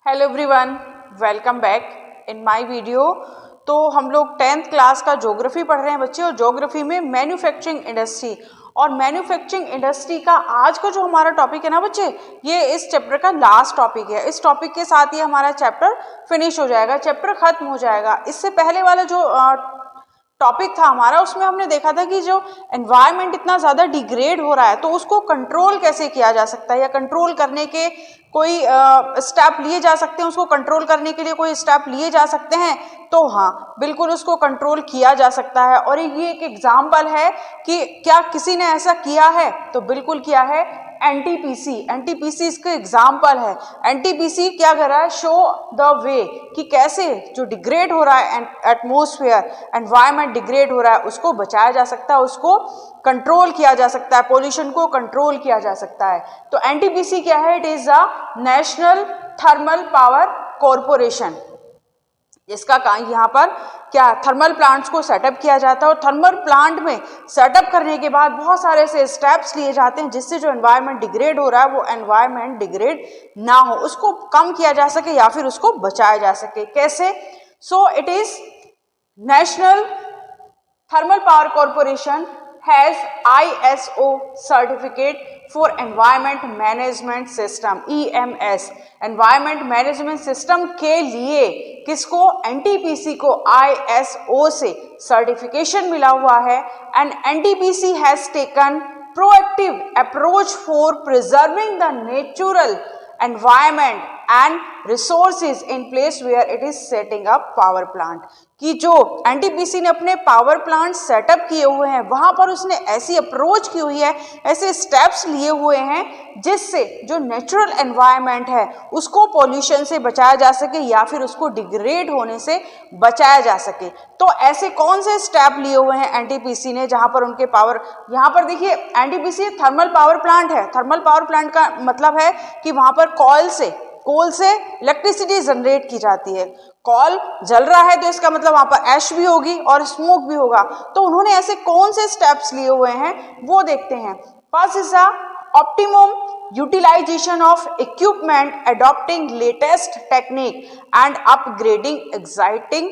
Hello everyone, welcome back in my video. तो हम लोग 10th क्लास का ज्योग्राफी पढ़ रहे हैं बच्चे, और ज्योग्राफी में मैन्युफैक्चरिंग इंडस्ट्री और मैन्युफैक्चरिंग इंडस्ट्री का आज का जो हमारा टॉपिक है ना बच्चे, ये इस चैप्टर का लास्ट टॉपिक है। इस टॉपिक के साथ ही हमारा चैप्टर फिनिश हो जाएगा, चैप्टर खत्म हो जाएगा। इससे पहले वाला जो टॉपिक था हमारा, उसमें हमने देखा था कि जो एनवायरनमेंट इतना ज़्यादा डिग्रेड हो रहा है तो उसको कंट्रोल कैसे किया जा सकता है, या कंट्रोल करने के कोई स्टेप लिए जा सकते हैं, उसको कंट्रोल करने के लिए कोई स्टेप लिए जा सकते हैं। तो हाँ, बिल्कुल उसको कंट्रोल किया जा सकता है। और ये एक एग्जाम्पल है कि क्या किसी ने ऐसा किया है, तो बिल्कुल किया है एनटीपीसी। एनटीपीसी इसका एग्जाम्पल है। एनटीपीसी क्या कर रहा है, शो द वे कि कैसे जो डिग्रेड हो रहा है एटमॉस्फेयर, एनवायरनमेंट डिग्रेड हो रहा है, उसको बचाया जा सकता है, उसको कंट्रोल किया जा सकता है, पोल्यूशन को कंट्रोल किया जा सकता है। तो एनटीपीसी क्या है, it is a national thermal power corporation. इसका काम यहाँ पर क्या, थर्मल प्लांट्स को सेटअप किया जाता है, और थर्मल प्लांट में सेटअप करने के बाद बहुत सारे ऐसे स्टेप्स लिए जाते हैं जिससे जो एनवायरनमेंट डिग्रेड हो रहा है वो एनवायरनमेंट डिग्रेड ना हो, उसको कम किया जा सके या फिर उसको बचाया जा सके। कैसे? So it is national thermal power corporation has ISO certificate for environment management system EMS। environment management system के लिए किसको, NTPC को ISO से सर्टिफिकेशन मिला हुआ है। and NTPC has taken proactive approach for preserving the natural environment and resources in place where it is setting up power plant। कि जो एनटीपीसी ने अपने पावर प्लांट सेटअप किए हुए हैं वहां पर उसने ऐसी अप्रोच की हुई है, ऐसे स्टेप्स लिए हुए हैं जिससे जो नेचुरल एनवायरनमेंट है उसको पॉल्यूशन से बचाया जा सके या फिर उसको डिग्रेड होने से बचाया जा सके। तो ऐसे कौन से स्टेप लिए हुए हैं एनटीपीसी ने, जहां पर उनके पावर, यहाँ पर देखिए एनटीपीसी थर्मल पावर प्लांट है। थर्मल पावर प्लांट का मतलब है कि वहां पर कोल से इलेक्ट्रिसिटी जनरेट की जाती है। कॉल जल रहा है तो इसका मतलब वहां पर ऐश भी होगी और स्मोक भी होगा। तो उन्होंने ऐसे कौन से स्टेप्स लिए हुए हैं वो देखते हैं। First is the optimum utilization of equipment, adopting latest technique and upgrading existing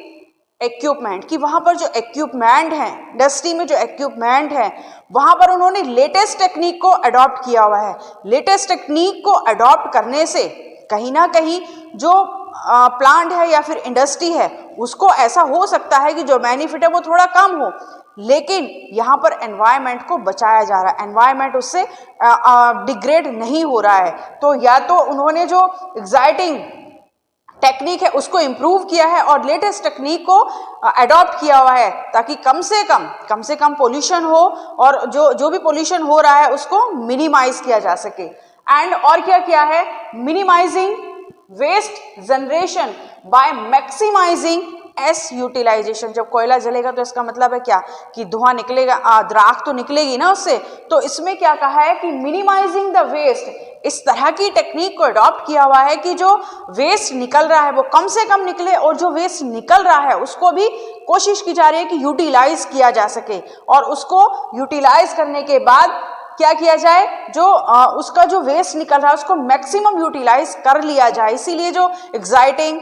equipment. कि वहां पर जो इक्विपमेंट है, इंडस्ट्री में जो इक्विपमेंट है वहां पर उन्होंने लेटेस्ट टेक्निक को अडॉप्ट किया हुआ है। लेटेस्ट टेक्निक को अडॉप्ट करने से कहीं ना कहीं जो प्लांट है या फिर इंडस्ट्री है उसको ऐसा हो सकता है कि जो बेनिफिट है वो थोड़ा कम हो, लेकिन यहाँ पर एनवायरनमेंट को बचाया जा रहा है, एनवायरनमेंट उससे डिग्रेड नहीं हो रहा है। तो या तो उन्होंने जो एक्साइटिंग टेक्निक है उसको इम्प्रूव किया है और लेटेस्ट टेक्निक को अडॉप्ट किया हुआ है ताकि कम से कम पोल्यूशन हो, और जो भी पोल्यूशन हो रहा है उसको मिनिमाइज किया जा सके। एंड और क्या किया है, minimizing waste generation by maximizing ash utilization. जब कोयला जलेगा तो इसका मतलब है क्या, कि धुआं निकलेगा, राख तो निकलेगी ना उससे। तो इसमें क्या कहा है कि मिनिमाइजिंग द वेस्ट। इस तरह की टेक्निक को अडॉप्ट किया हुआ है कि जो वेस्ट निकल रहा है वो कम से कम निकले, और जो वेस्ट निकल रहा है उसको भी कोशिश की जा रही है कि यूटिलाइज किया जा सके, और उसको यूटिलाइज करने के बाद क्या किया जाए, जो उसका जो वेस्ट निकल रहा है उसको मैक्सिमम यूटिलाइज कर लिया जाए। इसीलिए जो एक्साइटिंग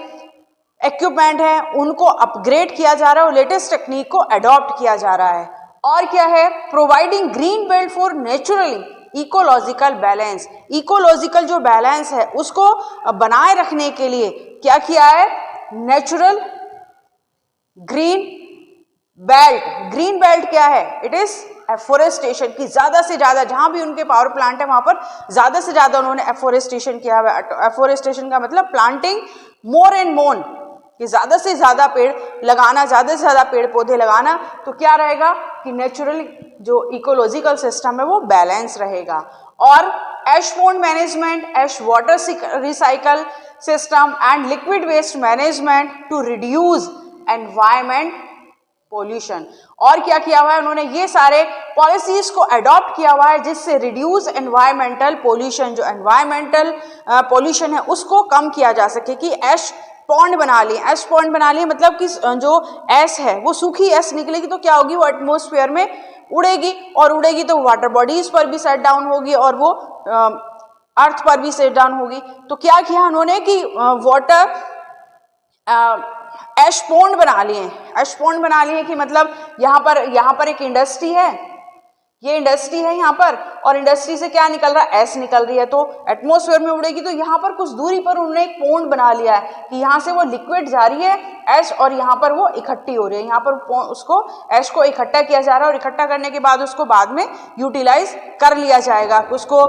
इक्विपमेंट है उनको अपग्रेड किया जा रहा है और लेटेस्ट टेक्निक को अडॉप्ट किया जा रहा है। और क्या है, providing green belt for naturally ecological balance. Ecological जो बैलेंस है उसको बनाए रखने के लिए क्या किया है, natural green belt. Green belt क्या है, इट इज एफोरेस्टेशन। की ज्यादा से ज्यादा जहां भी उनके पावर प्लांट है वहां पर ज्यादा से ज्यादा उन्होंने एफोरेस्टेशन किया हुआ है। एफोरेस्टेशन का मतलब प्लांटिंग मोर एंड मोर, कि ज्यादा से ज्यादा पेड़ लगाना, ज्यादा से ज्यादा पेड़ पौधे लगाना। तो क्या रहेगा कि नेचुरल जो इकोलॉजिकल सिस्टम है वो बैलेंस रहेगा। और ash pond management, ash water recycle system and liquid waste management to reduce environment pollution. और क्या किया हुआ है उन्होंने, ये सारे पॉलिसीज को अडॉप्ट किया हुआ है जिससे रिड्यूस एनवायरमेंटल पोल्यूशन, जो एनवायरमेंटल पोल्यूशन है उसको कम किया जा सके। कि ऐश पॉन्ड बना लिए, ऐश पॉन्ड बना लिए मतलब कि जो ऐश है वो सूखी ऐश निकलेगी तो क्या होगी, वो एटमॉस्फेयर में उड़ेगी, और उड़ेगी तो वाटर बॉडीज पर भी सेट डाउन होगी और वो अर्थ पर भी सेट डाउन होगी। तो क्या किया उन्होंने कि वाटर एश पॉन्ड बना लिए। एश पॉन्ड बना लिए कि मतलब यहाँ पर एक इंडस्ट्री है, ये इंडस्ट्री है यहाँ पर, और इंडस्ट्री से क्या निकल रहा है, एश निकल रही है, तो एटमॉस्फेयर में उड़ेगी। तो यहाँ पर कुछ दूरी पर उन्होंने एक पॉन्ड बना लिया है कि यहाँ से वो लिक्विड जा रही है एश, और यहाँ पर वो इकट्ठी हो रही है। यहाँ पर उसको एश को इकट्ठा किया जा रहा है, और इकट्ठा करने के बाद उसको बाद में यूटिलाइज कर लिया जाएगा, उसको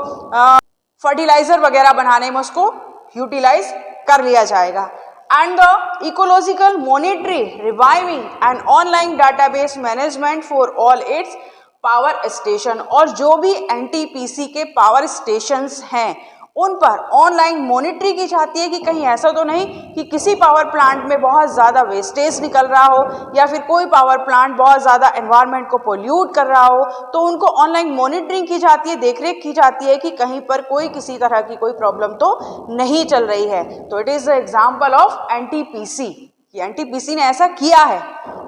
फर्टिलाइजर वगैरह बनाने में उसको यूटिलाइज कर लिया जाएगा। And the ecological monitoring, reviving and online database management for all its power station, और जो भी एनटीपीसी के पावर स्टेशंस हैं उन पर ऑनलाइन मॉनिटरिंग की जाती है कि कहीं ऐसा तो नहीं कि किसी पावर प्लांट में बहुत ज़्यादा वेस्टेज निकल रहा हो, या फिर कोई पावर प्लांट बहुत ज़्यादा एनवायरनमेंट को पोल्यूट कर रहा हो। तो उनको ऑनलाइन मॉनिटरिंग की जाती है, देखरेख की जाती है कि कहीं पर कोई किसी तरह की कोई प्रॉब्लम तो नहीं चल रही है। तो it is the example of NTPC कि एनटीपीसी ने ऐसा किया है,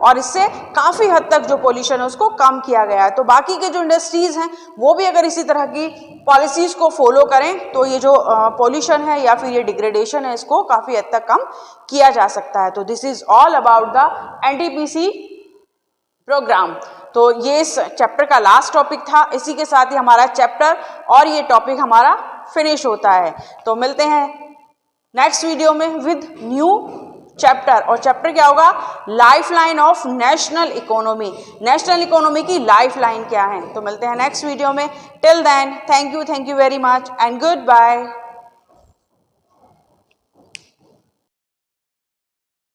और इससे काफ़ी हद तक जो पोल्यूशन है उसको कम किया गया है। तो बाकी के जो इंडस्ट्रीज़ हैं वो भी अगर इसी तरह की पॉलिसीज़ को फॉलो करें तो ये जो पोल्यूशन है या फिर ये डिग्रेडेशन है इसको काफ़ी हद तक कम किया जा सकता है। तो this is all about the NTPC program. तो ये इस चैप्टर का लास्ट टॉपिक था। इसी के साथ ही हमारा चैप्टर और ये टॉपिक हमारा फिनिश होता है। तो मिलते हैं नेक्स्ट वीडियो में विद न्यू चैप्टर, और चैप्टर क्या होगा, lifeline of national economy. National economy की लाइफलाइन क्या है। तो मिलते हैं नेक्स्ट वीडियो में। Till then thank you very much and good bye.